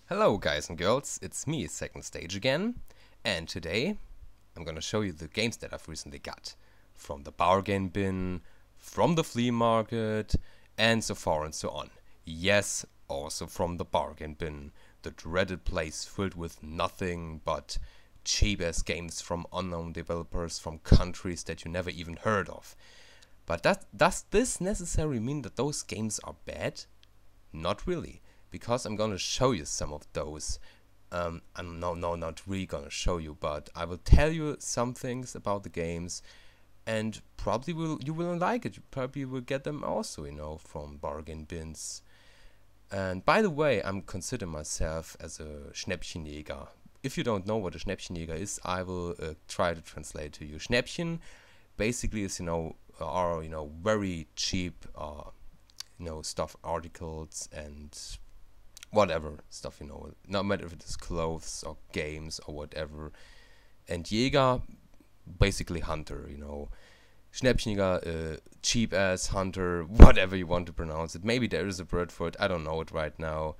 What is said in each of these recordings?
Hello guys and girls, it's me, Second Stage again, and today I'm gonna show you the games that I've recently got. From the bargain bin, from the flea market, and so far and so on. Yes, also from the bargain bin, the dreaded place filled with nothing but cheap-ass games from unknown developers from countries that you never even heard of. But does this necessarily mean that those games are bad? Not really, because I'm gonna show you some of those. Not really gonna show you, but I will tell you some things about the games, and probably you will like it. You probably will get them also, from bargain bins. And by the way, I'm consider myself as a Schnäppchenjäger. If you don't know what a Schnäppchenjäger is, I will try to translate to you. Schnäppchen basically is are very cheap stuff articles and whatever stuff, no matter if it is clothes or games or whatever. And Jäger, basically hunter, Schnäppchenjäger, cheap ass hunter, whatever you want to pronounce it. Maybe there is a word for it, I don't know it right now.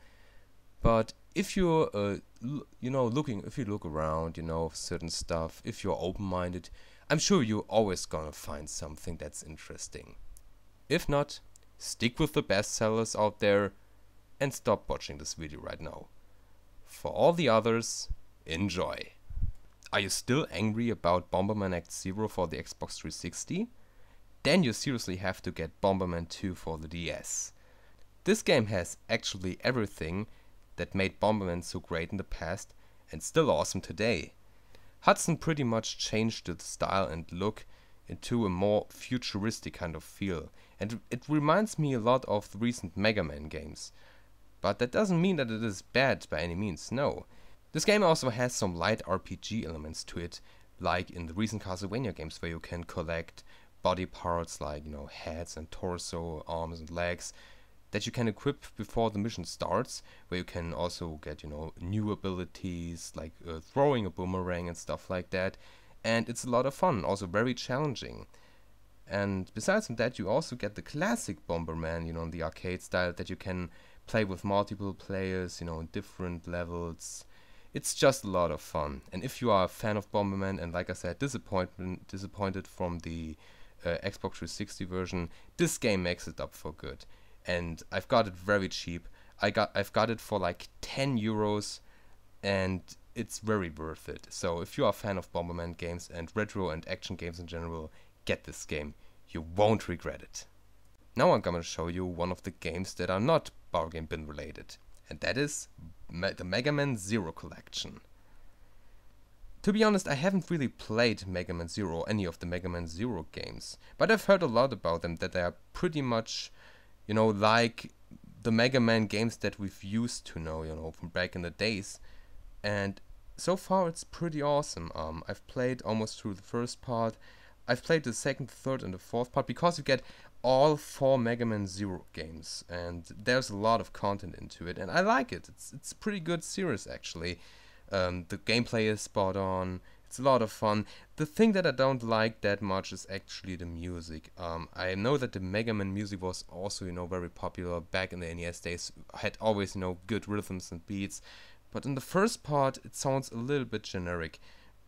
But if you're if you look around, certain stuff, if you're open-minded, I'm sure you're always gonna find something that's interesting. If not, stick with the bestsellers out there and stop watching this video right now. For all the others, enjoy. Are you still angry about Bomberman Act Zero for the Xbox 360? Then you seriously have to get Bomberman 2 for the DS. This game has actually everything that made Bomberman so great in the past and still awesome today. Hudson pretty much changed the style and look into a more futuristic kind of feel, and it reminds me a lot of the recent Mega Man games. But that doesn't mean that it is bad by any means, no. This game also has some light RPG elements to it, like in the recent Castlevania games where you can collect body parts like, heads and torso, arms and legs, that you can equip before the mission starts, where you can also get, new abilities like throwing a boomerang and stuff like that. And it's a lot of fun, also very challenging. And besides from that, you also get the classic Bomberman, in the arcade style that you can play with multiple players, in different levels. It's just a lot of fun. And if you are a fan of Bomberman and, like I said, disappointed from the Xbox 360 version, this game makes it up for good. And I've got it very cheap. I've got it for like 10 euros, and it's very worth it. So if you are a fan of Bomberman games and retro and action games in general, get this game. You won't regret it. Now I'm gonna show you one of the games that are not bargain bin related, and that is the Mega Man Zero collection. To be honest, I haven't really played Mega Man Zero or any of the Mega Man Zero games, but I've heard a lot about them, that they are pretty much, like the Mega Man games that we've used to know, from back in the days. And so far it's pretty awesome. I've played almost through the first part. I've played the second, third and the fourth part, because you get all 4 Mega Man Zero games, and there's a lot of content into it, and I like it. It's a pretty good series actually. The gameplay is spot on. It's a lot of fun. The thing that I don't like that much is actually the music. I know that the Mega Man music was also, very popular back in the NES days. Had always, good rhythms and beats. But in the first part, it sounds a little bit generic.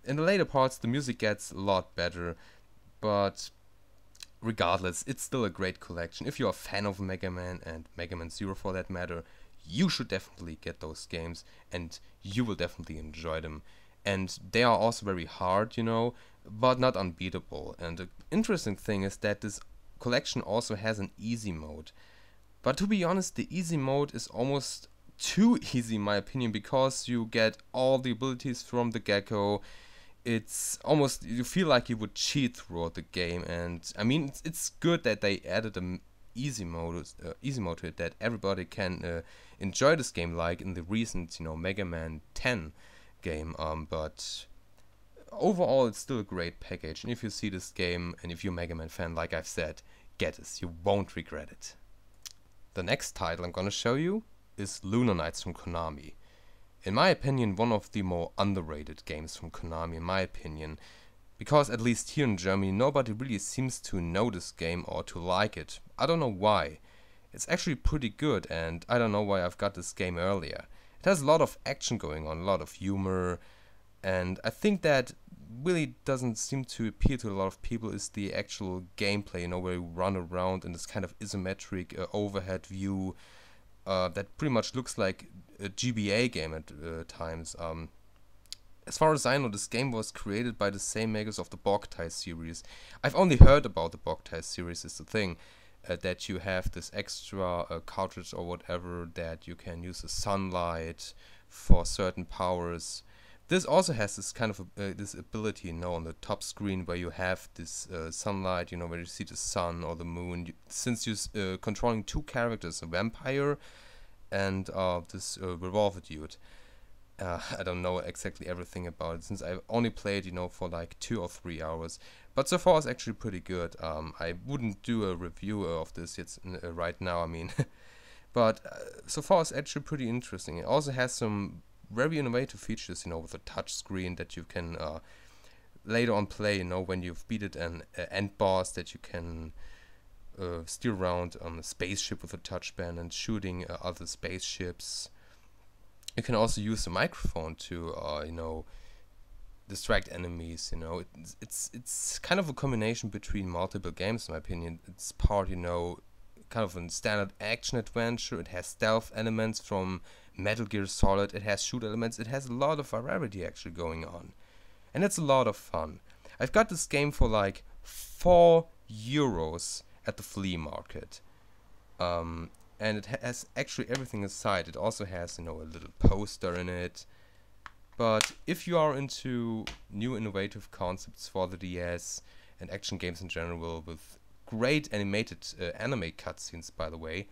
In the later parts, the music gets a lot better. But regardless, it's still a great collection. If you're a fan of Mega Man and Mega Man Zero for that matter, you should definitely get those games, and you will definitely enjoy them. And they are also very hard, but not unbeatable. And the interesting thing is that this collection also has an easy mode. But to be honest, the easy mode is almost too easy in my opinion, because you get all the abilities from the get-go. It's almost, you feel like you would cheat throughout the game, and I mean it's good that they added an easy mode to it, that everybody can enjoy this game, like in the recent Mega Man 10 game. But overall it's still a great package, and if you see this game and if you're a Mega Man fan, like I've said, get this, you won't regret it. The next title I'm gonna show you is Lunar Nights from Konami. In my opinion, one of the more underrated games from Konami, in my opinion, because at least here in Germany nobody really seems to know this game or to like it. I don't know why. It's actually pretty good, and I don't know why I've got this game earlier. It has a lot of action going on, a lot of humor, and I think that really doesn't seem to appeal to a lot of people is the actual gameplay, you know, where you run around in this kind of isometric overhead view that pretty much looks like a GBA game at times. As far as I know, this game was created by the same makers of the Boktai series. I've only heard about the Boktai series, is the thing. That you have this extra cartridge or whatever that you can use the sunlight for certain powers. This also has this kind of this ability, you know, on the top screen where you have this sunlight, you know, where you see the sun or the moon. Since you're controlling two characters, a vampire and this revolver dude. I don't know exactly everything about it since I've only played, you know, for like 2 or 3 hours. But so far it's actually pretty good. I wouldn't do a review of this yet right now, I mean. But so far it's actually pretty interesting. It also has some very innovative features, you know, with a touch screen that you can later on play, you know, when you've beaten an end boss, that you can steer around on a spaceship with a touchpad and shooting other spaceships. You can also use the microphone to, you know, distract enemies. You know, it's kind of a combination between multiple games, in my opinion. It's part, you know, kind of a standard action adventure. It has stealth elements from Metal Gear Solid. It has shoot elements. It has a lot of variety actually going on, and it's a lot of fun. I've got this game for like €4 at the flea market. And it has actually everything inside. It also has, you know, a little poster in it. But if you are into new innovative concepts for the DS and action games in general with great animated anime cutscenes, by the way,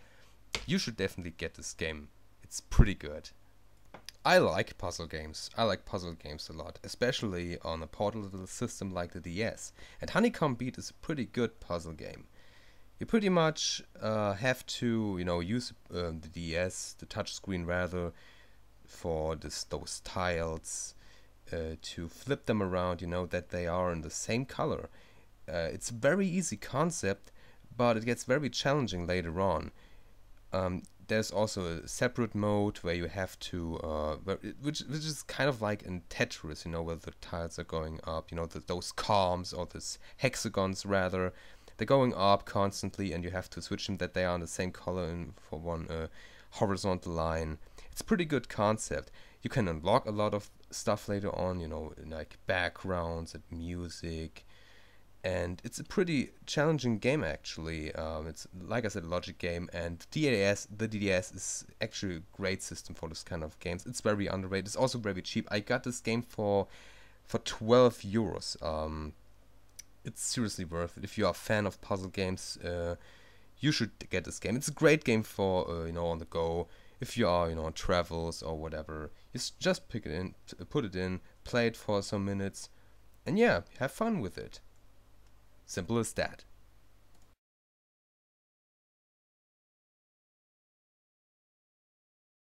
you should definitely get this game. It's pretty good. I like puzzle games. I like puzzle games a lot, especially on a portable system like the DS. And Honeycomb Beat is a pretty good puzzle game. You pretty much have to, you know, use the DS, the touchscreen rather, for those tiles to flip them around, you know, that they are in the same color. It's a very easy concept, but it gets very challenging later on. There's also a separate mode where you have to, which is kind of like in Tetris, you know, where the tiles are going up, you know, those columns or those hexagons rather. They're going up constantly, and you have to switch them that they are on the same color for one horizontal line. It's a pretty good concept. You can unlock a lot of stuff later on, you know, like backgrounds and music. And it's a pretty challenging game actually. It's, like I said, a logic game, and the DDS is actually a great system for this kind of games. It's very underrated. It's also very cheap. I got this game for €12. It's seriously worth it. If you are a fan of puzzle games, you should get this game. It's a great game for, you know, on the go. If you are, you know, on travels or whatever, just pick it in, put it in, play it for some minutes, and yeah, have fun with it. Simple as that.